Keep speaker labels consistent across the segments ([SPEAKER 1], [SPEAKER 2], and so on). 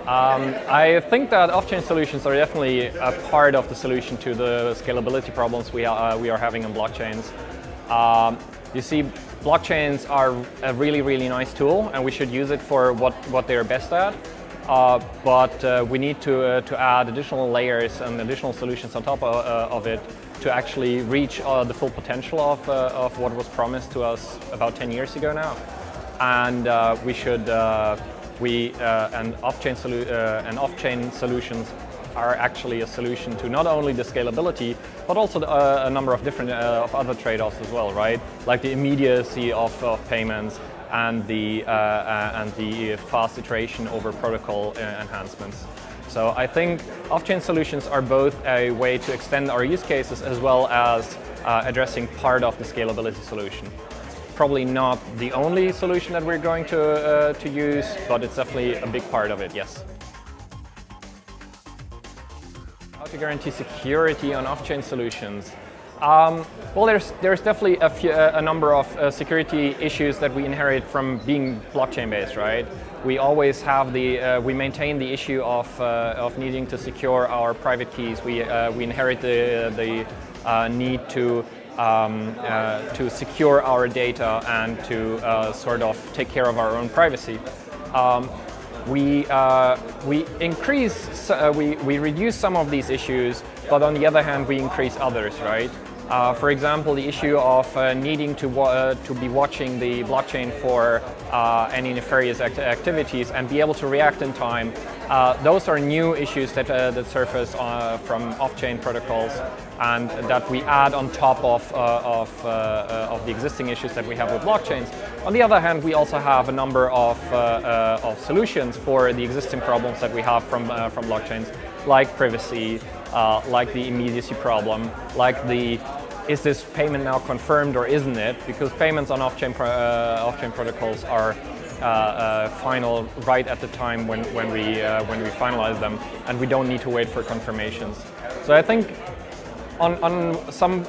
[SPEAKER 1] I think that off-chain solutions are definitely a part of the solution to the scalability problems we are having on blockchains. You see, blockchains are a really, really nice tool, and we should use it for what they're best at. But we need to add additional layers and additional solutions on top of it to actually reach the full potential of what was promised to us about 10 years ago now. And we should, and off-chain solutions are actually a solution to not only the scalability, but also a number of different of other trade-offs as well, right? Like the immediacy of payments and the fast iteration over protocol enhancements. So I think off-chain solutions are both a way to extend our use cases as well as addressing part of the scalability solution. Probably not the only solution that we're going to use, but it's definitely a big part of it, yes. How to guarantee security on off-chain solutions? Well, there's definitely a number of security issues that we inherit from being blockchain-based, right? We always have we maintain the issue of needing to secure our private keys. We inherit the need to secure our data and to sort of take care of our own privacy. We reduce some of these issues, but on the other hand, we increase others, right? For example, the issue of needing to be watching the blockchain for any nefarious activities and be able to react in time. Those are new issues that surface from off-chain protocols, and that we add on top of the existing issues that we have with blockchains. On the other hand, we also have a number of solutions for the existing problems that we have from blockchains, like privacy, like the immediacy problem, like the is this payment now confirmed or isn't it? Because payments on off-chain protocols are final right at the time when we finalize them, and we don't need to wait for confirmations. So I think on some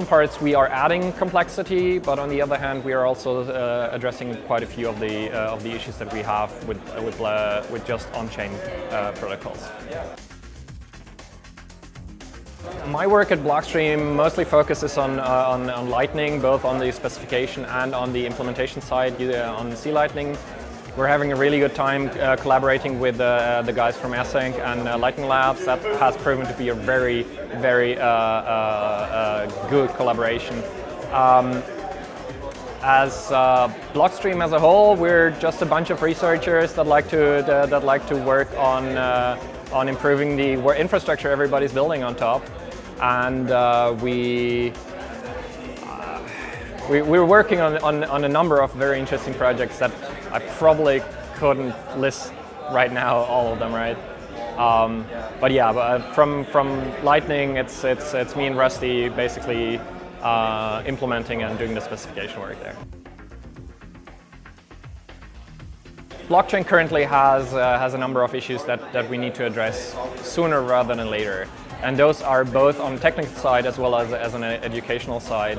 [SPEAKER 1] parts we are adding complexity, but on the other hand we are also addressing quite a few of the issues that we have with just on-chain protocols. My work at Blockstream mostly focuses on Lightning, both on the specification and on the implementation side. On C Lightning, we're having a really good time collaborating with the guys from Async and Lightning Labs. That has proven to be a very, very good collaboration. As Blockstream as a whole, we're just a bunch of researchers that like to work on improving the infrastructure everybody's building on top, and we're working on a number of very interesting projects that I probably couldn't list right now, all of them, right? But yeah, from Lightning, it's me and Rusty basically implementing and doing the specification work there. Blockchain currently has a number of issues that we need to address sooner rather than later, and those are both on the technical side as well as an educational side.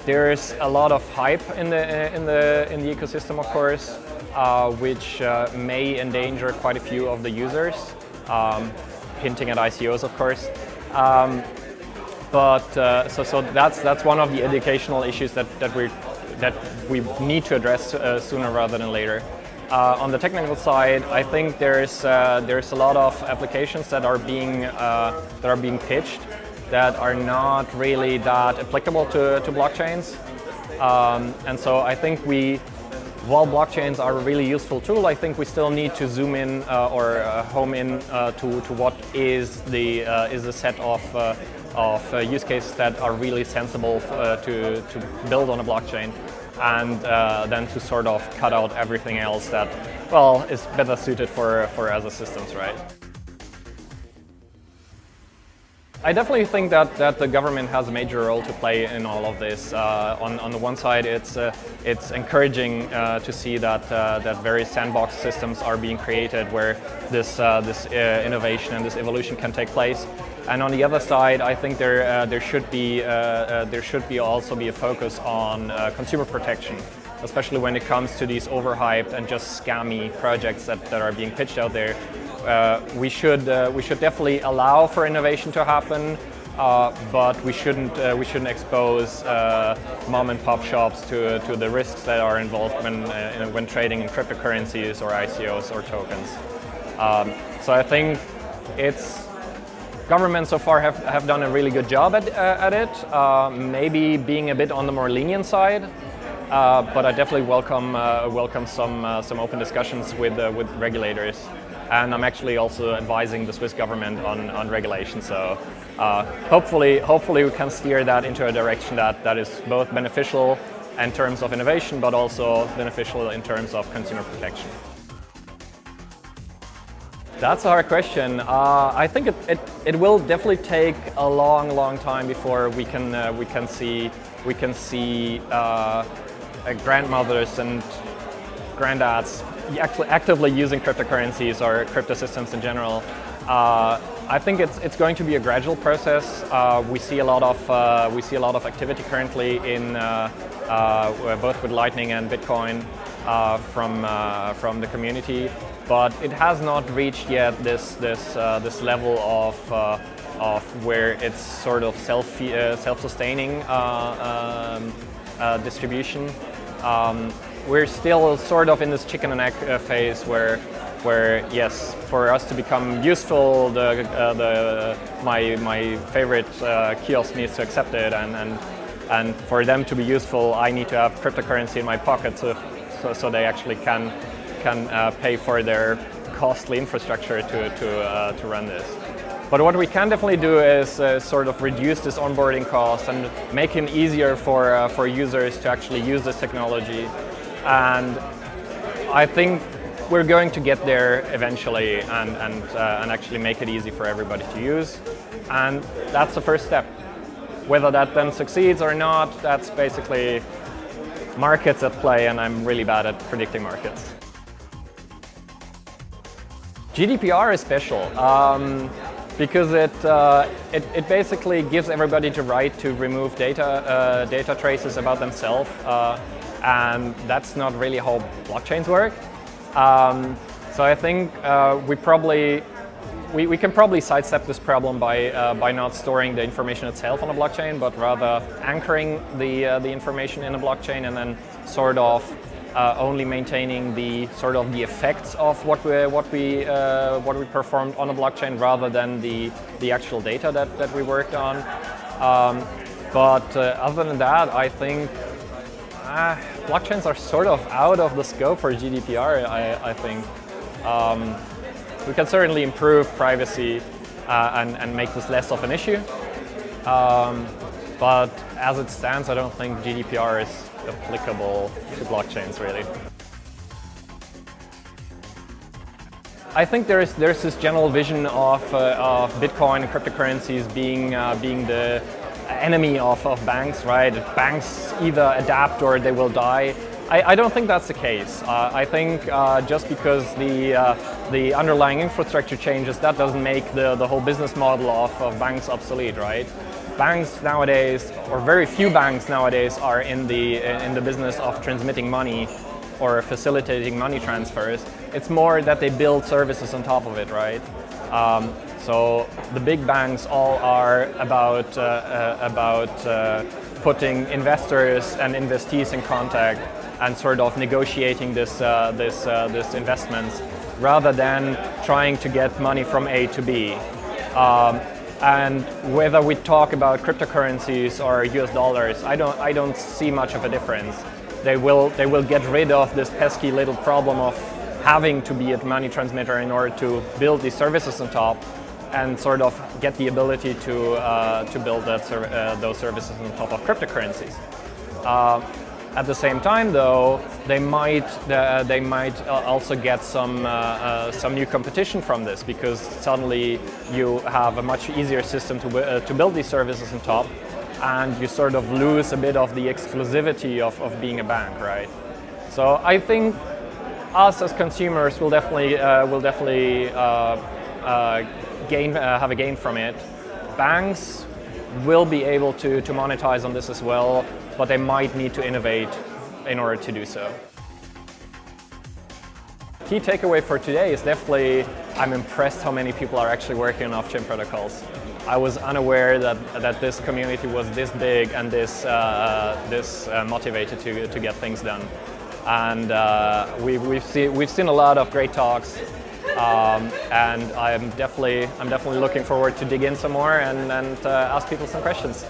[SPEAKER 1] There's a lot of hype in the ecosystem, of course, which may endanger quite a few of the users, hinting at ICOs, of course. So that's one of the educational issues that we need to address sooner rather than later. On the technical side, I think there's a lot of applications that are being pitched that are not really that applicable to blockchains, and so I think while blockchains are a really useful tool, I think we still need to zoom in or home in to what is the set of use cases that are really sensible to build on a blockchain, and then to sort of cut out everything else that, well, is better suited for as a systems, right? I definitely think that the government has a major role to play in all of this. On the one side, it's encouraging to see that various sandbox systems are being created where this innovation and this evolution can take place. And on the other side, I think there should be also be a focus on consumer protection. especially when it comes to these overhyped and just scammy projects that are being pitched out there. We should definitely allow for innovation to happen, but we shouldn't expose mom and pop shops to the risks that are involved when trading in cryptocurrencies or ICOs or tokens. So I think governments so far have done a really good job at it, maybe being a bit on the more lenient side, but I definitely welcome some open discussions with regulators. And I'm actually also advising the Swiss government on regulation. So hopefully we can steer that into a direction that is both beneficial in terms of innovation, but also beneficial in terms of consumer protection. That's a hard question. I think it will definitely take a long time before we can see grandmothers and granddads actually actively using cryptocurrencies or crypto systems in general. I think it's going to be a gradual process. We see a lot of activity currently in both with Lightning and Bitcoin from the community, but it has not reached yet this level of where it's sort of self-sustaining distribution. We're still sort of in this chicken and egg phase where yes, for us to become useful, my favorite kiosk needs to accept it, and for them to be useful, I need to have cryptocurrency in my pocket so they actually can pay for their costly infrastructure to run this. But what we can definitely do is sort of reduce this onboarding cost and make it easier for users to actually use this technology. And I think we're going to get there eventually and actually make it easy for everybody to use. And that's the first step. Whether that then succeeds or not, that's basically markets at play, and I'm really bad at predicting markets. GDPR is special because it basically gives everybody the right to remove data traces about themselves. And that's not really how blockchains work. So I think we can probably sidestep this problem by not storing the information itself on a blockchain, but rather anchoring the information in a blockchain and then sort of only maintaining the effects of what we performed on a blockchain rather than the actual data that we worked on. But other than that, I think blockchains are sort of out of the scope for GDPR, I think. We can certainly improve privacy and make this less of an issue. But as it stands, I don't think GDPR is applicable to blockchains, really. I think there's this general vision of Bitcoin and cryptocurrencies being the enemy of banks, right? Banks either adapt or they will die. I don't think that's the case. I think just because the underlying infrastructure changes, that doesn't make the whole business model of banks obsolete, right? Banks nowadays, or very few banks nowadays, are in the business of transmitting money or facilitating money transfers. It's more that they build services on top of it, right? So the big banks all are about putting investors and investees in contact and sort of negotiating this investments rather than trying to get money from A to B. And whether we talk about cryptocurrencies or US dollars, I don't see much of a difference. They will get rid of this pesky little problem of having to be a money transmitter in order to build these services on top, and sort of get the ability to build those services on top of cryptocurrencies. At the same time, though, they might also get some new competition from this, because suddenly you have a much easier system to build these services on top, and you sort of lose a bit of the exclusivity of being a bank, right? So I think us as consumers will definitely have a gain from it. Banks will be able to monetize on this as well, but they might need to innovate in order to do so. Key takeaway for today is definitely I'm impressed how many people are actually working on off-chain protocols. I was unaware that this community was this big and this motivated to get things done. And we've seen a lot of great talks, and I'm definitely looking forward to dig in some more and ask people some questions.